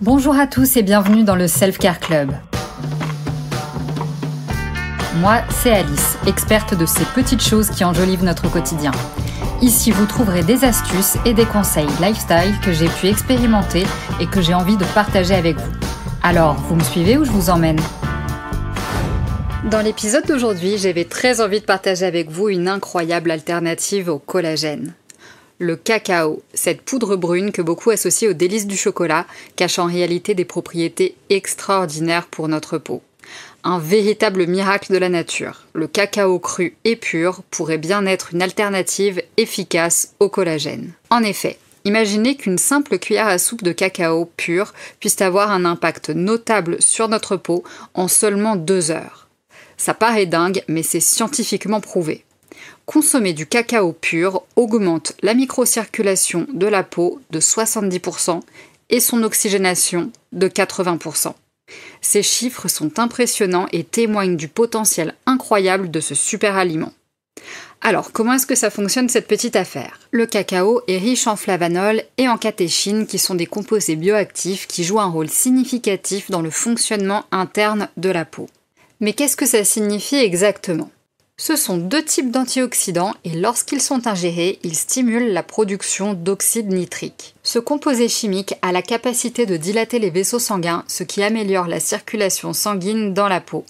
Bonjour à tous et bienvenue dans le Self Care Club. Moi, c'est Alice, experte de ces petites choses qui enjolivent notre quotidien. Ici, vous trouverez des astuces et des conseils lifestyle que j'ai pu expérimenter et que j'ai envie de partager avec vous. Alors, vous me suivez ou je vous emmène ? Dans l'épisode d'aujourd'hui, j'avais très envie de partager avec vous une incroyable alternative au collagène. Le cacao, cette poudre brune que beaucoup associent aux délices du chocolat, cache en réalité des propriétés extraordinaires pour notre peau. Un véritable miracle de la nature. Le cacao cru et pur pourrait bien être une alternative efficace au collagène. En effet, imaginez qu'une simple cuillère à soupe de cacao pur puisse avoir un impact notable sur notre peau en seulement 2 heures. Ça paraît dingue, mais c'est scientifiquement prouvé. Consommer du cacao pur augmente la microcirculation de la peau de 70% et son oxygénation de 80%. Ces chiffres sont impressionnants et témoignent du potentiel incroyable de ce super aliment. Alors, comment est-ce que ça fonctionne cette petite affaire ? Le cacao est riche en flavanol et en catéchine qui sont des composés bioactifs qui jouent un rôle significatif dans le fonctionnement interne de la peau. Mais qu'est-ce que ça signifie exactement ? Ce sont 2 types d'antioxydants et lorsqu'ils sont ingérés, ils stimulent la production d'oxyde nitrique. Ce composé chimique a la capacité de dilater les vaisseaux sanguins, ce qui améliore la circulation sanguine dans la peau.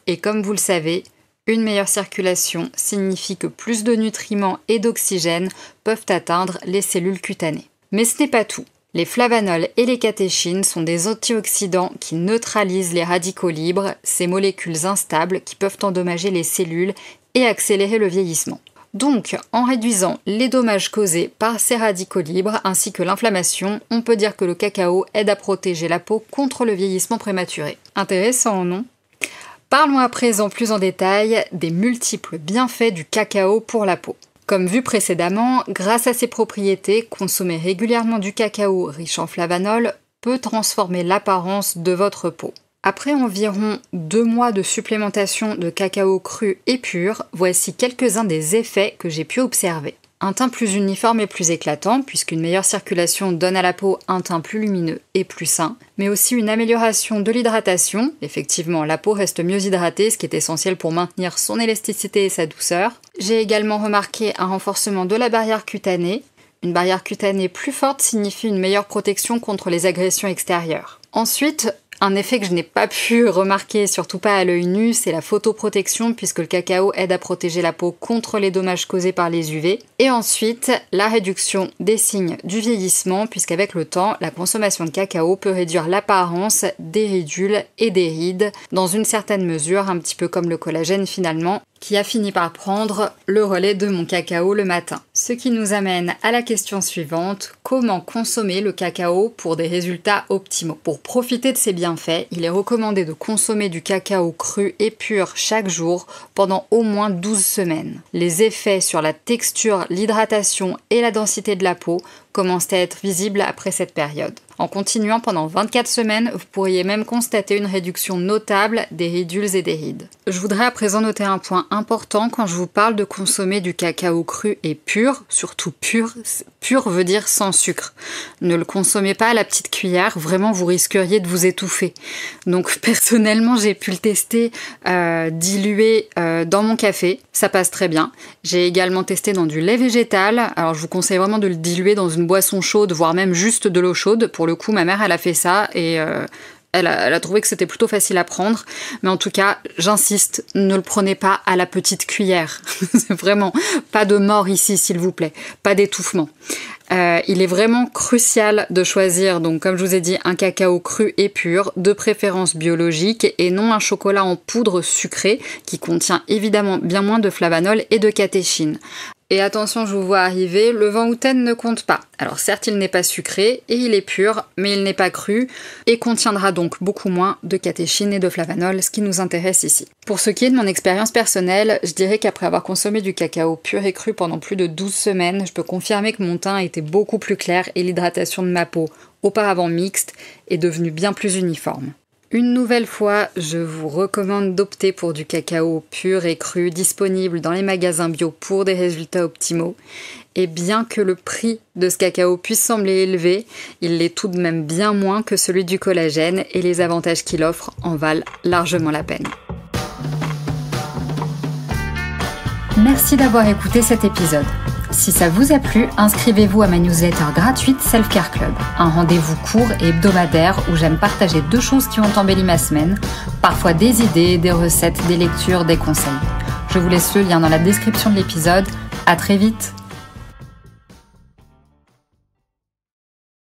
Et comme vous le savez, une meilleure circulation signifie que plus de nutriments et d'oxygène peuvent atteindre les cellules cutanées. Mais ce n'est pas tout. Les flavanols et les catéchines sont des antioxydants qui neutralisent les radicaux libres, ces molécules instables qui peuvent endommager les cellules et accélérer le vieillissement. Donc, en réduisant les dommages causés par ces radicaux libres ainsi que l'inflammation, on peut dire que le cacao aide à protéger la peau contre le vieillissement prématuré. Intéressant, non ? Parlons à présent plus en détail des multiples bienfaits du cacao pour la peau. Comme vu précédemment, grâce à ses propriétés, consommer régulièrement du cacao riche en flavanol peut transformer l'apparence de votre peau. Après environ 2 mois de supplémentation de cacao cru et pur, voici quelques-uns des effets que j'ai pu observer. Un teint plus uniforme et plus éclatant, puisqu'une meilleure circulation donne à la peau un teint plus lumineux et plus sain, mais aussi une amélioration de l'hydratation. Effectivement, la peau reste mieux hydratée, ce qui est essentiel pour maintenir son élasticité et sa douceur. J'ai également remarqué un renforcement de la barrière cutanée. Une barrière cutanée plus forte signifie une meilleure protection contre les agressions extérieures. Ensuite, un effet que je n'ai pas pu remarquer, surtout pas à l'œil nu, c'est la photoprotection puisque le cacao aide à protéger la peau contre les dommages causés par les UV. Et ensuite, la réduction des signes du vieillissement puisqu'avec le temps, la consommation de cacao peut réduire l'apparence des ridules et des rides, dans une certaine mesure, un petit peu comme le collagène finalement, qui a fini par prendre le relais de mon cacao le matin. Ce qui nous amène à la question suivante, comment consommer le cacao pour des résultats optimaux ? Pour profiter de ses bienfaits, il est recommandé de consommer du cacao cru et pur chaque jour pendant au moins 12 semaines. Les effets sur la texture, l'hydratation et la densité de la peau commencent à être visibles après cette période. En continuant pendant 24 semaines, vous pourriez même constater une réduction notable des ridules et des rides. Je voudrais à présent noter un point important quand je vous parle de consommer du cacao cru et pur, surtout pur. Pur veut dire sans sucre. Ne le consommez pas à la petite cuillère, vraiment vous risqueriez de vous étouffer. Donc personnellement, j'ai pu le tester dilué dans mon café, ça passe très bien. J'ai également testé dans du lait végétal, alors je vous conseille vraiment de le diluer dans une boisson chaude, voire même juste de l'eau chaude. Pour le coup, ma mère, elle a fait ça et elle a trouvé que c'était plutôt facile à prendre. Mais en tout cas, j'insiste, ne le prenez pas à la petite cuillère. C'est vraiment pas de mort ici, s'il vous plaît. Pas d'étouffement. Il est vraiment crucial de choisir, donc comme je vous ai dit, un cacao cru et pur, de préférence biologique, et non un chocolat en poudre sucrée qui contient évidemment bien moins de flavanol et de catéchine. Et attention, je vous vois arriver, le vent outen ne compte pas. Alors certes, il n'est pas sucré et il est pur, mais il n'est pas cru et contiendra donc beaucoup moins de catéchine et de flavanol, ce qui nous intéresse ici. Pour ce qui est de mon expérience personnelle, je dirais qu'après avoir consommé du cacao pur et cru pendant plus de 12 semaines, je peux confirmer que mon teint était beaucoup plus clair et l'hydratation de ma peau, auparavant mixte, est devenue bien plus uniforme. Une nouvelle fois, je vous recommande d'opter pour du cacao pur et cru disponible dans les magasins bio pour des résultats optimaux. Et bien que le prix de ce cacao puisse sembler élevé, il l'est tout de même bien moins que celui du collagène et les avantages qu'il offre en valent largement la peine. Merci d'avoir écouté cet épisode. Si ça vous a plu, inscrivez-vous à ma newsletter gratuite Self Care Club, un rendez-vous court et hebdomadaire où j'aime partager 2 choses qui ont embelli ma semaine, parfois des idées, des recettes, des lectures, des conseils. Je vous laisse le lien dans la description de l'épisode. À très vite!